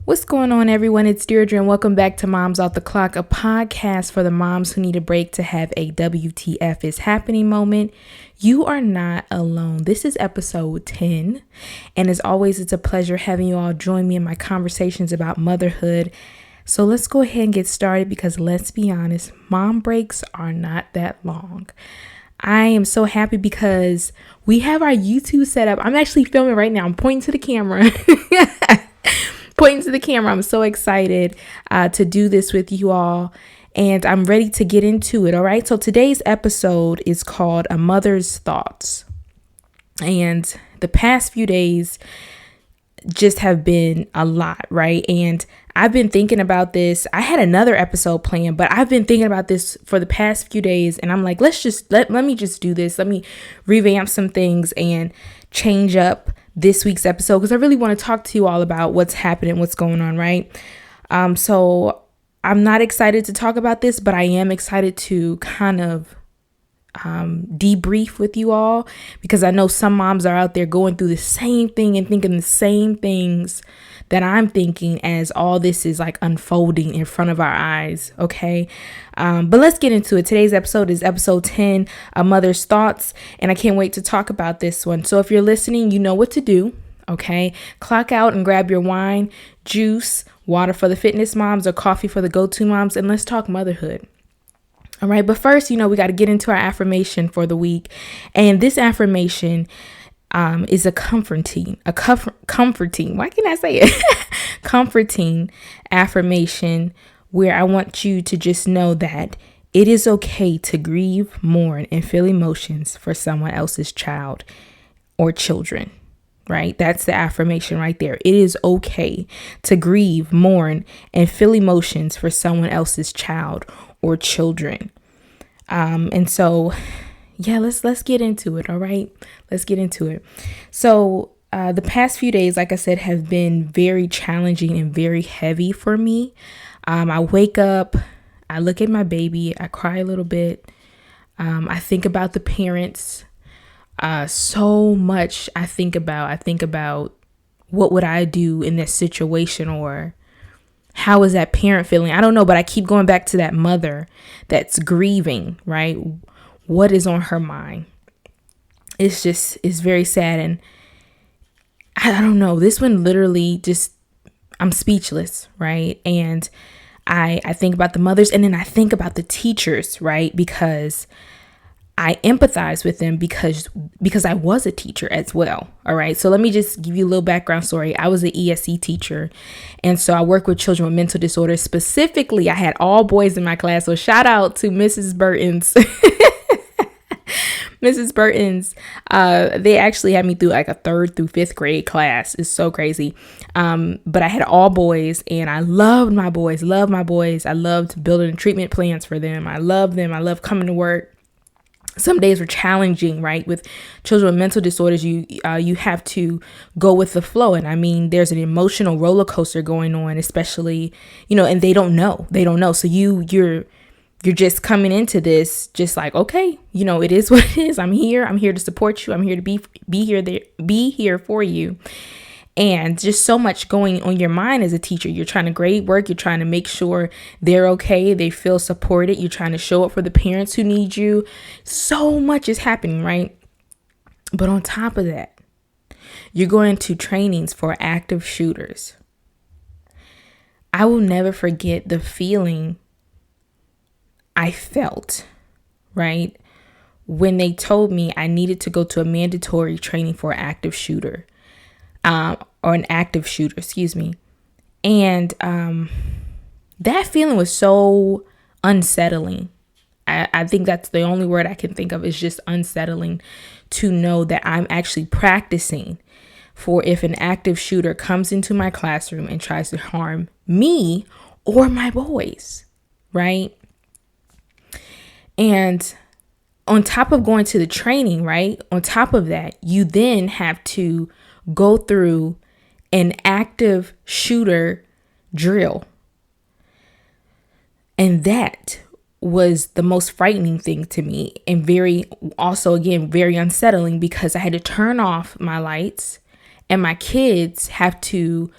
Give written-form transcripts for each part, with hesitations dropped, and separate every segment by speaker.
Speaker 1: What's going on, everyone? It's Deirdre, and welcome back to Moms Off the Clock, a podcast for the moms who need a break to have a WTF is happening moment. You are not alone. This is episode 10, and as always, it's a pleasure having you all join me in my conversations about motherhood. So let's go ahead and get started because let's be honest, mom breaks are not that long. I am so happy because we have our YouTube set up. I'm actually filming right now. I'm pointing to the camera. I'm so excited to do this with you all, and I'm ready to get into it. All right. So today's episode is called A Mother's Thoughts. And the past few days just have been a lot, right? And I've been thinking about this. I had another episode planned, but I've been thinking about this for the past few days, and I'm like, let me just do this. Let me revamp some things and change up this week's episode because I really want to talk to you all about what's happening, what's going on, right? So I'm not excited to talk about this, but I am excited to kind of debrief with you all because I know some moms are out there going through the same thing and thinking the same things that I'm thinking as all this is like unfolding in front of our eyes. Okay. But let's get into it. Today's episode is episode 10, A Mother's Thoughts. And I can't wait to talk about this one. So if you're listening, you know what to do. Okay. Clock out and grab your wine, juice, water for the fitness moms, or coffee for the go-to moms. And let's talk motherhood. All right. But first, we got to get into our affirmation for the week. And this affirmation is a comforting, why can't I say it? Comforting affirmation where I want you to just know that it is okay to grieve, mourn, and feel emotions for someone else's child or children, right? That's the affirmation right there. It is okay to grieve, mourn, and feel emotions for someone else's child or children. And so yeah, let's get into it. All right. Let's get into it. So the past few days, like I said, have been very challenging and very heavy for me. I wake up, I look at my baby, I cry a little bit. I think about the parents so much. I think about what would I do in this situation, or how is that parent feeling? I don't know, but I keep going back to that mother that's grieving, right? What is on her mind? It's very sad. And I don't know, this one literally I'm speechless, right? And I think about the mothers, and then I think about the teachers, right? Because I empathize with them because I was a teacher as well. All right. So let me just give you a little background story. I was an ESC teacher. And so I work with children with mental disorders. Specifically, I had all boys in my class. So shout out to Mrs. Burton's. Mrs. Burton's, they actually had me through like a 3rd through 5th grade class. It's so crazy. But I had all boys, and I loved my boys. I loved building treatment plans for them. I loved them. I loved coming to work. Some days were challenging, right? With children with mental disorders, you have to go with the flow. And I mean, there's an emotional roller coaster going on, especially, and they don't know. So you're just coming into this just like, okay, it is what it is. I'm here to support you. I'm here to be here for you. And just so much going on your mind as a teacher. You're trying to grade work. You're trying to make sure they're okay. They feel supported. You're trying to show up for the parents who need you. So much is happening, right? But on top of that, you're going to trainings for active shooters. I will never forget the feeling I felt, right, when they told me I needed to go to a mandatory training for an active shooter, or an active shooter, excuse me. And that feeling was so unsettling. I think that's the only word I can think of, is just unsettling, to know that I'm actually practicing for if an active shooter comes into my classroom and tries to harm me or my boys, right? And on top of going to the training, right? On top of that, you then have to go through an active shooter drill. And that was the most frightening thing to me, and very unsettling, because I had to turn off my lights, and my kids have to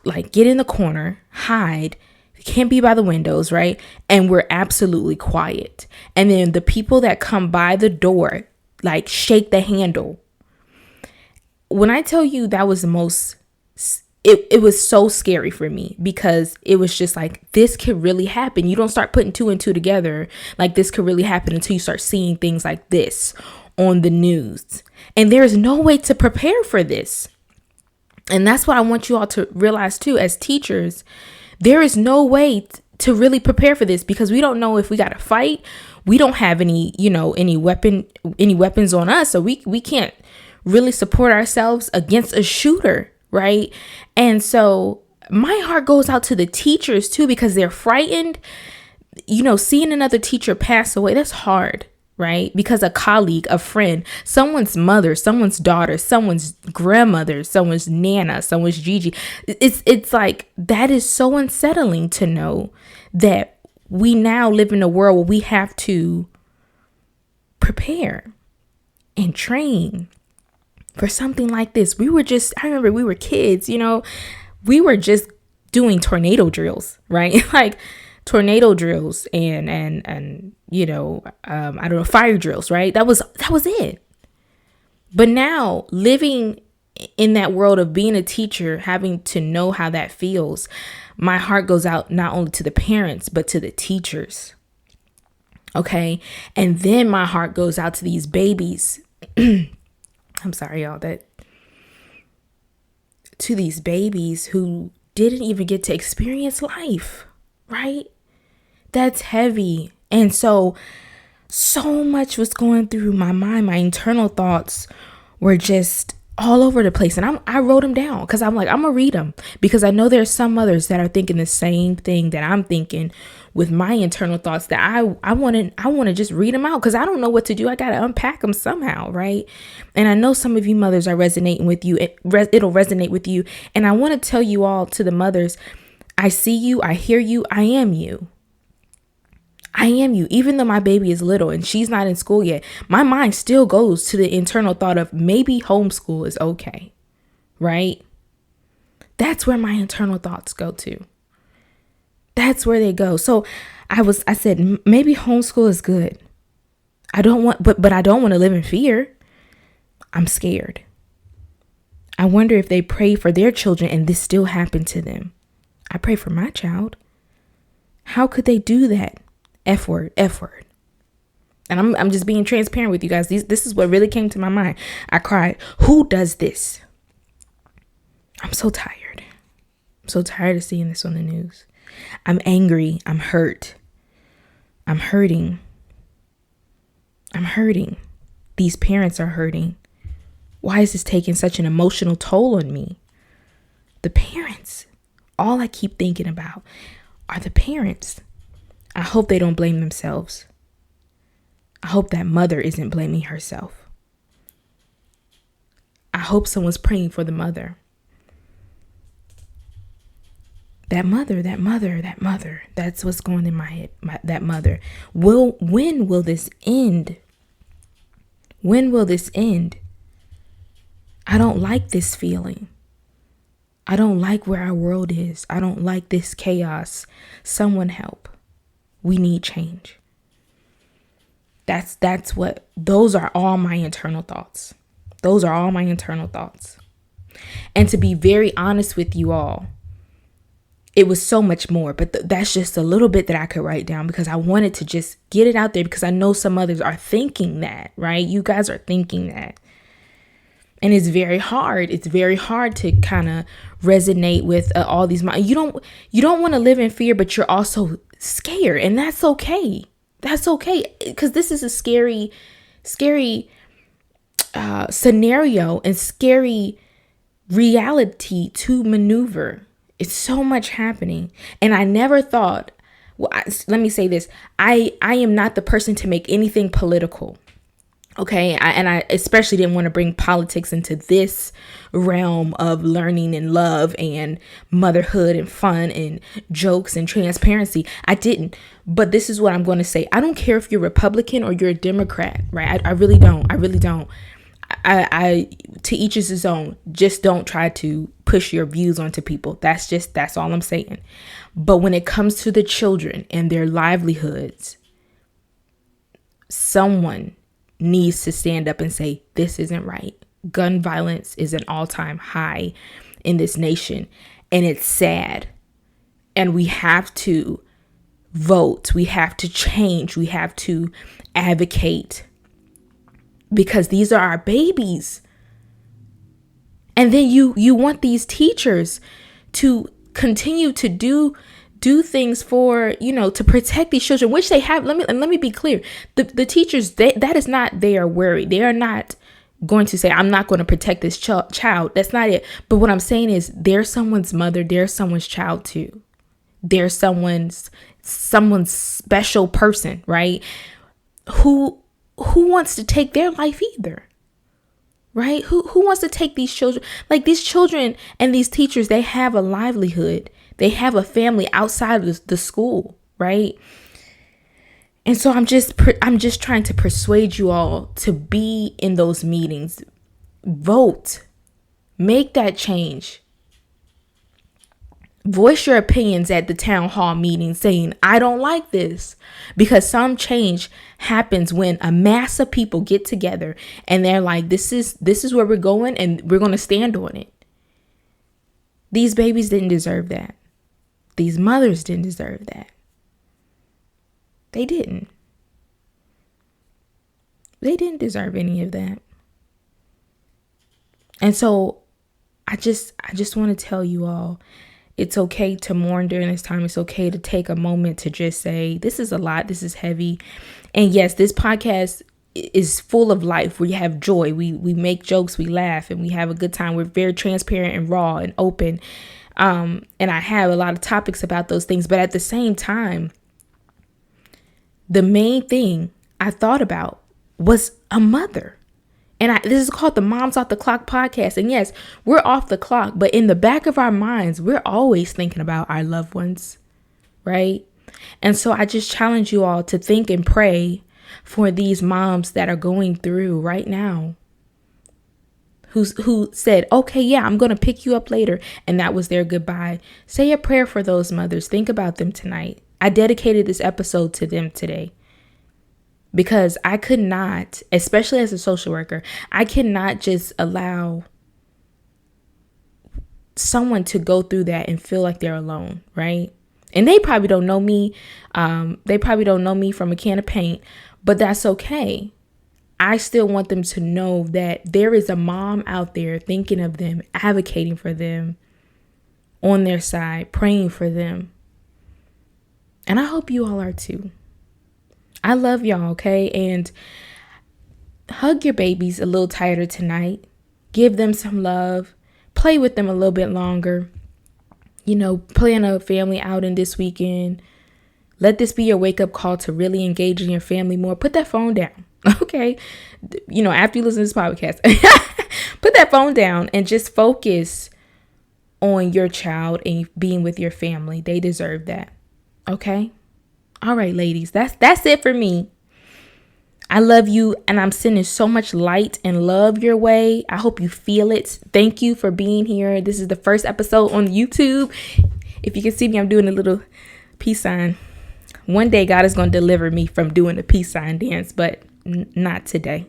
Speaker 1: like get in the corner, hide, can't be by the windows, right? And we're absolutely quiet. And then the people that come by the door, like shake the handle. When I tell you that was the most, it was so scary for me, because it was just like, this could really happen. You don't start putting two and two together. Like, this could really happen until you start seeing things like this on the news. And there's no way to prepare for this. And that's what I want you all to realize too, as teachers. There is no way to really prepare for this, because we don't know if we got to fight. We don't have any weapons on us. So we can't really support ourselves against a shooter, right? And so my heart goes out to the teachers too, because they're frightened. Seeing another teacher pass away, that's hard, right? Because a colleague, a friend, someone's mother, someone's daughter, someone's grandmother, someone's nana, someone's Gigi. It's like, that is so unsettling to know that we now live in a world where we have to prepare and train for something like this. I remember we were kids, we were just doing tornado drills, right? Like tornado drills and I don't know, fire drills, right? That was it. But now, living in that world of being a teacher, having to know how that feels, my heart goes out not only to the parents, but to the teachers. Okay. And then my heart goes out to these babies. I'm sorry, y'all, to these babies who didn't even get to experience life, right? That's heavy. And so much was going through my mind. My internal thoughts were just all over the place. And I wrote them down, because I'm like, I'm going to read them, because I know there's some mothers that are thinking the same thing that I'm thinking with my internal thoughts, that I want to just read them out, because I don't know what to do. I got to unpack them somehow, right? And I know some of you mothers are resonating with you. It'll resonate with you. And I want to tell you all, to the mothers, I see you, I hear you, I am you. I am you. Even though my baby is little and she's not in school yet, my mind still goes to the internal thought of maybe homeschool is okay, right? That's where my internal thoughts go to. That's where they go. So I said, maybe homeschool is good. I don't want, but I don't want to live in fear. I'm scared. I wonder if they pray for their children and this still happened to them. I pray for my child. How could they do that? F word. And I'm just being transparent with you guys. This is what really came to my mind. I cried. Who does this? I'm so tired. I'm so tired of seeing this on the news. I'm angry. I'm hurt. I'm hurting. These parents are hurting. Why is this taking such an emotional toll on me? The parents. All I keep thinking about are the parents. I hope they don't blame themselves. I hope that mother isn't blaming herself. I hope someone's praying for the mother. That mother. That's what's going in my head. That mother. When will this end? When will this end? I don't like this feeling. I don't like where our world is. I don't like this chaos. Someone help. We need change. Those are all my internal thoughts. And to be very honest with you all, it was so much more, but that's just a little bit that I could write down, because I wanted to just get it out there, because I know some others are thinking that, right? You guys are thinking that. And it's very hard. It's very hard to kind of resonate with all these. You don't want to live in fear, but you're also scared, and that's okay. That's okay, because this is a scary scenario and scary reality to maneuver. It's so much happening, and I never thought. Well, let me say this: I am not the person to make anything political. Okay. I especially didn't want to bring politics into this realm of learning and love and motherhood and fun and jokes and transparency. I didn't. But this is what I'm going to say. I don't care if you're Republican or you're a Democrat, right? I really don't. I to each is his own. Just don't try to push your views onto people. That's all I'm saying. But when it comes to the children and their livelihoods, someone needs to stand up and say, this isn't right. Gun violence is an all-time high in this nation, and it's sad. And we have to vote. We have to change. We have to advocate, because these are our babies. And then you want these teachers to continue to do things for, to protect these children, which they have. Let me be clear. The teachers, that is not their worry. They are not going to say, I'm not going to protect this child. That's not it. But what I'm saying is, they're someone's mother. They're someone's child too. They're someone's special person, right? Who wants to take their life either, right? Who wants to take these children? Like, these children and these teachers, they have a livelihood. They have a family outside of the school, right? And so I'm just trying to persuade you all to be in those meetings. Vote. Make that change. Voice your opinions at the town hall meeting saying, I don't like this. Because some change happens when a mass of people get together and they're like, this is where we're going, and we're going to stand on it. These babies didn't deserve that. These mothers didn't deserve that. They didn't. They didn't deserve any of that. And so I just want to tell you all, it's okay to mourn during this time. It's okay to take a moment to just say, this is a lot. This is heavy. And yes, this podcast is full of life. We have joy. We make jokes. We laugh and we have a good time. We're very transparent and raw and open. And I have a lot of topics about those things. But at the same time, the main thing I thought about was a mother. And this is called the Moms Off the Clock podcast. And yes, we're off the clock, but in the back of our minds, we're always thinking about our loved ones, right? And so I just challenge you all to think and pray for these moms that are going through right now, who said, okay, yeah, I'm going to pick you up later. And that was their goodbye. Say a prayer for those mothers. Think about them tonight. I dedicated this episode to them today. Because I could not, especially as a social worker, I cannot just allow someone to go through that and feel like they're alone, right? And they probably don't know me. They probably don't know me from a can of paint, but that's okay. I still want them to know that there is a mom out there thinking of them, advocating for them, on their side, praying for them. And I hope you all are too. I love y'all, okay? And hug your babies a little tighter tonight. Give them some love. Play with them a little bit longer. Plan a family outing this weekend. Let this be your wake-up call to really engage in your family more. Put that phone down, okay? After you listen to this podcast, put that phone down and just focus on your child and being with your family. They deserve that, okay? All right, ladies, that's it for me. I love you, and I'm sending so much light and love your way. I hope you feel it. Thank you for being here. This is the first episode on YouTube. If you can see me, I'm doing a little peace sign. One day, God is going to deliver me from doing the peace sign dance, but not today.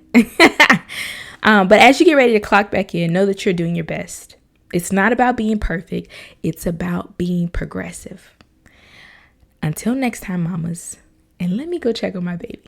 Speaker 1: But as you get ready to clock back in, know that you're doing your best. It's not about being perfect. It's about being progressive. Until next time, mamas, and let me go check on my baby.